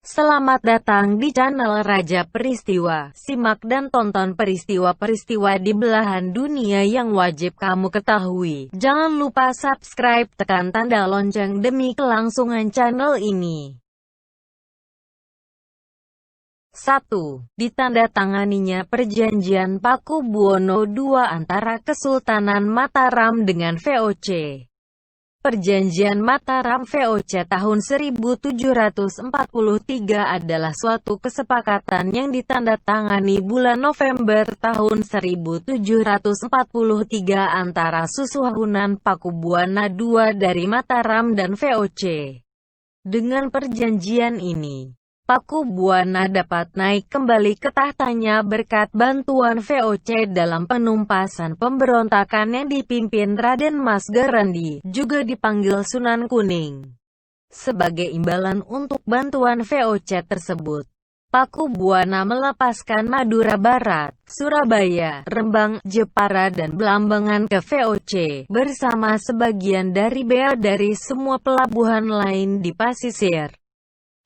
Selamat datang di channel Raja Peristiwa. Simak dan tonton peristiwa-peristiwa di belahan dunia yang wajib kamu ketahui. Jangan lupa subscribe, tekan tanda lonceng demi kelangsungan channel ini. 1. Ditandatanganinya Perjanjian Pakubuwono II antara Kesultanan Mataram dengan VOC. Perjanjian Mataram VOC tahun 1743 adalah suatu kesepakatan yang ditandatangani bulan November tahun 1743 antara Susuhunan Pakubuwana II dari Mataram dan VOC. Dengan perjanjian ini, Pakubuwana dapat naik kembali ke tahtanya berkat bantuan VOC dalam penumpasan pemberontakan yang dipimpin Raden Mas Garandi, juga dipanggil Sunan Kuning. Sebagai imbalan untuk bantuan VOC tersebut, Pakubuwana melepaskan Madura Barat, Surabaya, Rembang, Jepara dan Belambangan ke VOC, bersama sebagian dari bea dari semua pelabuhan lain di pasisir.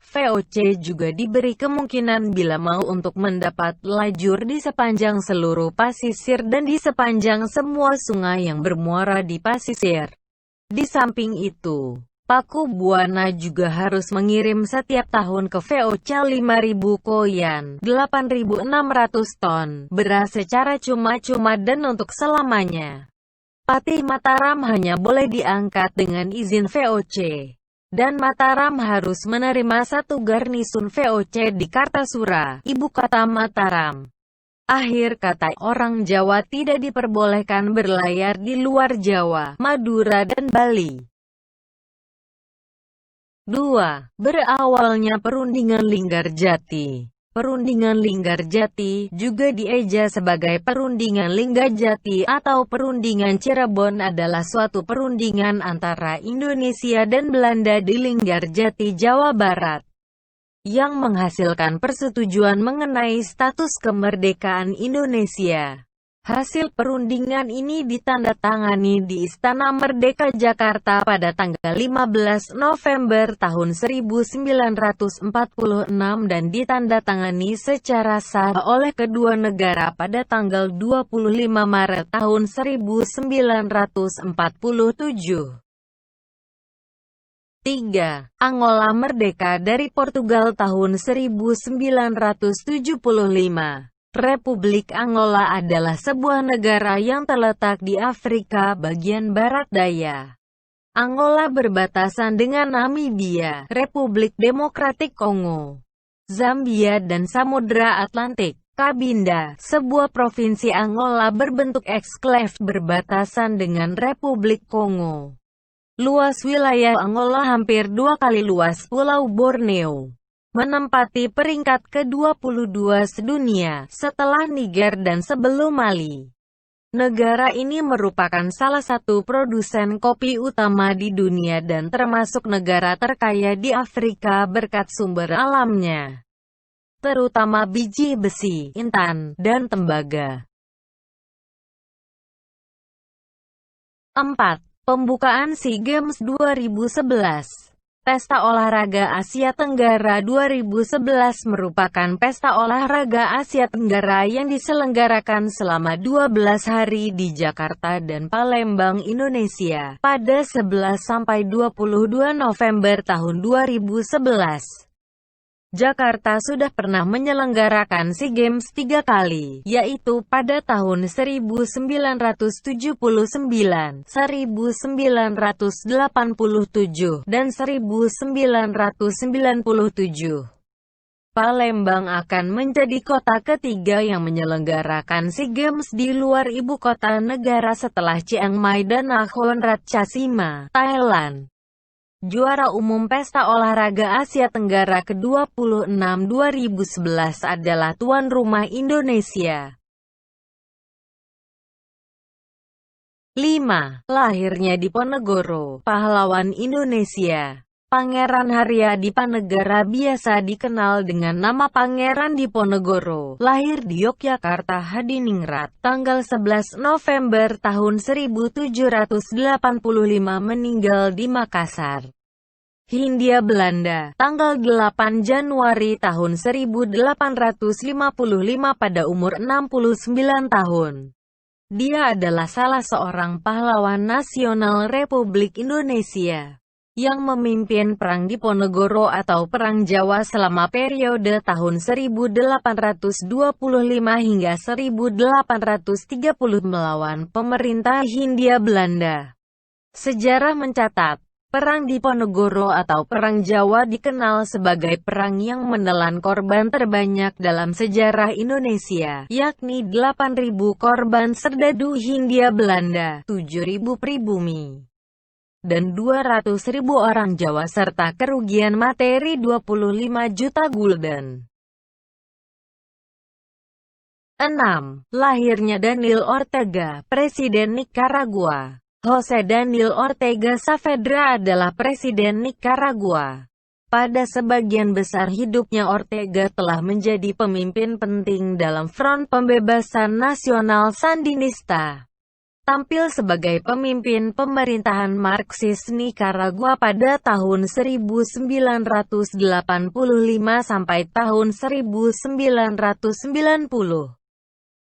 VOC juga diberi kemungkinan bila mau untuk mendapat lajur di sepanjang seluruh pasisir dan di sepanjang semua sungai yang bermuara di pasisir. Di samping itu, Pakubuwana juga harus mengirim setiap tahun ke VOC 5.000 koyan, 8.600 ton, beras secara cuma-cuma dan untuk selamanya. Patih Mataram hanya boleh diangkat dengan izin VOC. Dan Mataram harus menerima satu garnisun VOC di Kartasura, ibu kota Mataram. Akhir kata, orang Jawa tidak diperbolehkan berlayar di luar Jawa, Madura dan Bali. 2. Berawalnya Perundingan Linggarjati. Perundingan Linggarjati, juga dieja sebagai Perundingan Linggajati atau Perundingan Cirebon, adalah suatu perundingan antara Indonesia dan Belanda di Linggarjati, Jawa Barat, yang menghasilkan persetujuan mengenai status kemerdekaan Indonesia. Hasil perundingan ini ditandatangani di Istana Merdeka Jakarta pada tanggal 15 November tahun 1946 dan ditandatangani secara sah oleh kedua negara pada tanggal 25 Maret tahun 1947. 3. Angola merdeka dari Portugal tahun 1975. Republik Angola adalah sebuah negara yang terletak di Afrika bagian barat daya. Angola berbatasan dengan Namibia, Republik Demokratik Kongo, Zambia dan Samudra Atlantik. Cabinda, sebuah provinsi Angola berbentuk eksklave berbatasan dengan Republik Kongo. Luas wilayah Angola hampir 2 kali luas Pulau Borneo. Menempati peringkat ke-22 sedunia, setelah Niger dan sebelum Mali. Negara ini merupakan salah satu produsen kopi utama di dunia dan termasuk negara terkaya di Afrika berkat sumber alamnya, terutama biji besi, intan, dan tembaga. 4. Pembukaan SEA Games 2011. Pesta Olahraga Asia Tenggara 2011 merupakan pesta olahraga Asia Tenggara yang diselenggarakan selama 12 hari di Jakarta dan Palembang, Indonesia, pada 11–22 November tahun 2011. Jakarta sudah pernah menyelenggarakan SEA Games 3 kali, yaitu pada tahun 1979, 1987, dan 1997. Palembang akan menjadi kota ketiga yang menyelenggarakan SEA Games di luar ibu kota negara setelah Chiang Mai dan Nakhon Ratchasima, Thailand. Juara umum Pesta Olahraga Asia Tenggara ke-26 2011 adalah tuan rumah Indonesia. 5. Lahirnya Diponegoro, pahlawan Indonesia. Pangeran Haryadipanegara biasa dikenal dengan nama Pangeran Diponegoro, lahir di Yogyakarta Hadiningrat, tanggal 11 November tahun 1785, meninggal di Makassar. Hindia Belanda, tanggal 8 Januari tahun 1855 pada umur 69 tahun. Dia adalah salah seorang pahlawan nasional Republik Indonesia yang memimpin Perang Diponegoro atau Perang Jawa selama periode tahun 1825 hingga 1830 melawan pemerintah Hindia Belanda. Sejarah mencatat, Perang Diponegoro atau Perang Jawa dikenal sebagai perang yang menelan korban terbanyak dalam sejarah Indonesia, yakni 8.000 korban serdadu Hindia Belanda, 7.000 pribumi, dan 200.000 orang Jawa serta kerugian materi 25 juta gulden. 6. Lahirnya Daniel Ortega, Presiden Nicaragua. José Daniel Ortega Saavedra adalah Presiden Nicaragua. Pada sebagian besar hidupnya Ortega telah menjadi pemimpin penting dalam Front Pembebasan Nasional Sandinista. Tampil sebagai pemimpin pemerintahan Marxis Nicaragua pada tahun 1985 sampai tahun 1990.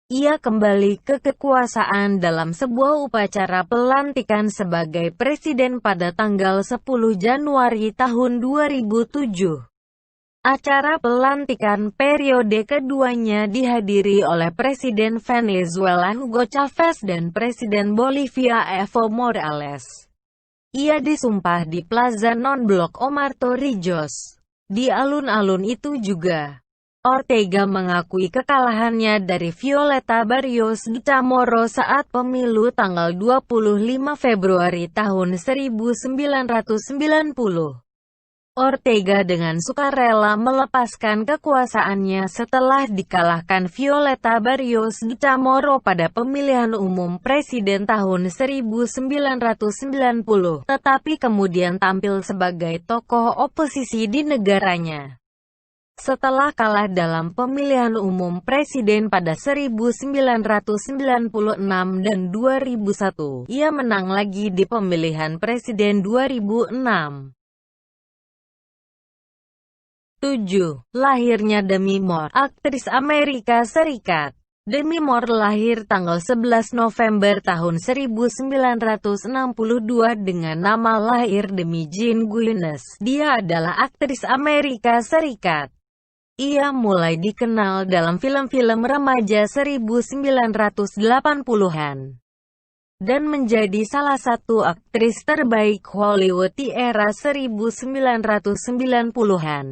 Ia kembali ke kekuasaan dalam sebuah upacara pelantikan sebagai presiden pada tanggal 10 Januari tahun 2007. Acara pelantikan periode keduanya dihadiri oleh Presiden Venezuela Hugo Chavez dan Presiden Bolivia Evo Morales. Ia disumpah di Plaza Non-Blok Omar Torrijos. Di alun-alun itu juga, Ortega mengakui kekalahannya dari Violeta Barrios de Chamorro saat pemilu tanggal 25 Februari tahun 1990. Ortega dengan sukarela melepaskan kekuasaannya setelah dikalahkan Violeta Barrios de Chamorro pada pemilihan umum presiden tahun 1990, tetapi kemudian tampil sebagai tokoh oposisi di negaranya. Setelah kalah dalam pemilihan umum presiden pada 1996 dan 2001, ia menang lagi di pemilihan presiden 2006. 7. Lahirnya Demi Moore, aktris Amerika Serikat. Demi Moore lahir tanggal 11 November tahun 1962 dengan nama lahir Demi Jean Guinness. Dia adalah aktris Amerika Serikat. Ia mulai dikenal dalam film-film remaja 1980-an dan menjadi salah satu aktris terbaik Hollywood di era 1990-an.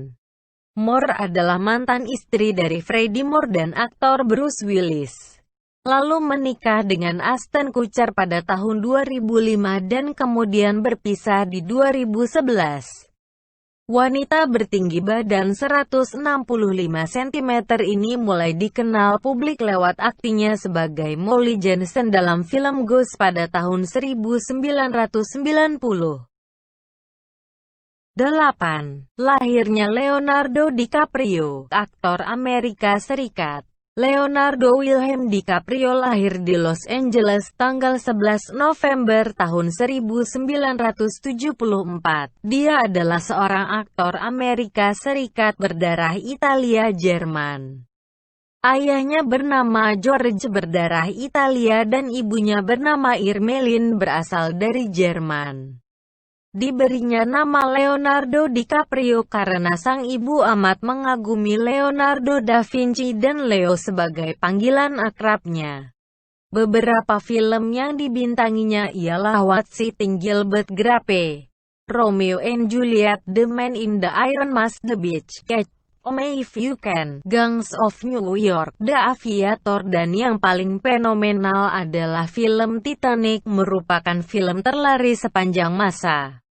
Moore adalah mantan istri dari Freddie Moore dan aktor Bruce Willis. Lalu menikah dengan Ashton Kutcher pada tahun 2005 dan kemudian berpisah di 2011. Wanita bertinggi badan 165 cm ini mulai dikenal publik lewat aktingnya sebagai Molly Jensen dalam film Ghost pada tahun 1990. 8. Lahirnya Leonardo DiCaprio, aktor Amerika Serikat. Leonardo Wilhelm DiCaprio lahir di Los Angeles tanggal 11 November tahun 1974. Dia adalah seorang aktor Amerika Serikat berdarah Italia-Jerman. Ayahnya bernama George berdarah Italia dan ibunya bernama Irmelin berasal dari Jerman. Diberinya nama Leonardo DiCaprio karena sang ibu amat mengagumi Leonardo da Vinci dan Leo sebagai panggilan akrabnya. Beberapa film yang dibintanginya ialah What's Eating Gilbert Grape, Romeo and Juliet, The Man in the Iron Mask, The Beach, Catch Me If You Can, Gangs of New York, The Aviator, dan yang paling fenomenal adalah film Titanic, merupakan film terlaris sepanjang masa,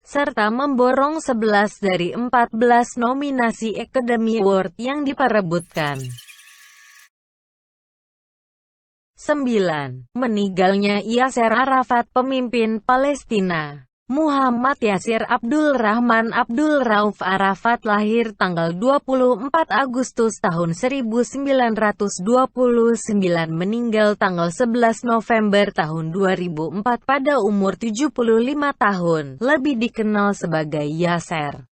serta memborong 11 dari 14 nominasi Academy Award yang diperebutkan. 9. Meninggalnya Yasser Arafat, pemimpin Palestina. Muhammad Yasir Abdul Rahman Abdul Rauf Arafat lahir tanggal 24 Agustus tahun 1929, meninggal tanggal 11 November tahun 2004 pada umur 75 tahun, lebih dikenal sebagai Yasser.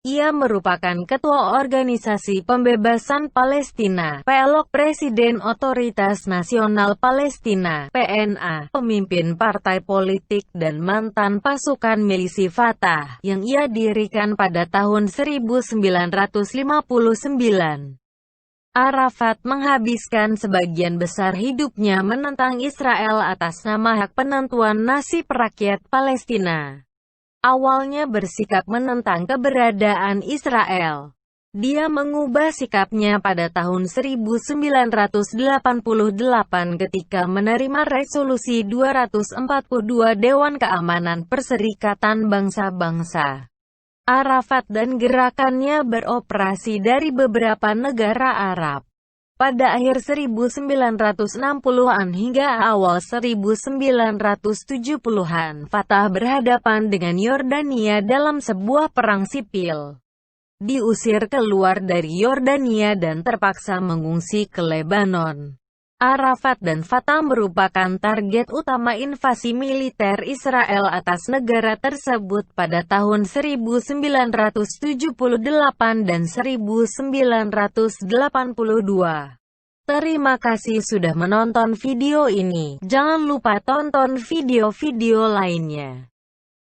Ia merupakan Ketua Organisasi Pembebasan Palestina, PLO, Presiden Otoritas Nasional Palestina, PNA, pemimpin partai politik dan mantan pasukan milisi Fatah, yang ia dirikan pada tahun 1959. Arafat menghabiskan sebagian besar hidupnya menentang Israel atas nama hak penentuan nasib rakyat Palestina. Awalnya bersikap menentang keberadaan Israel. Dia mengubah sikapnya pada tahun 1988 ketika menerima Resolusi 242 Dewan Keamanan Perserikatan Bangsa-Bangsa. Arafat dan gerakannya beroperasi dari beberapa negara Arab. Pada akhir 1960-an hingga awal 1970-an, Fatah berhadapan dengan Yordania dalam sebuah perang sipil. Diusir keluar dari Yordania dan terpaksa mengungsi ke Lebanon. Arafat dan Fatah merupakan target utama invasi militer Israel atas negara tersebut pada tahun 1978 dan 1982. Terima kasih sudah menonton video ini. Jangan lupa tonton video-video lainnya.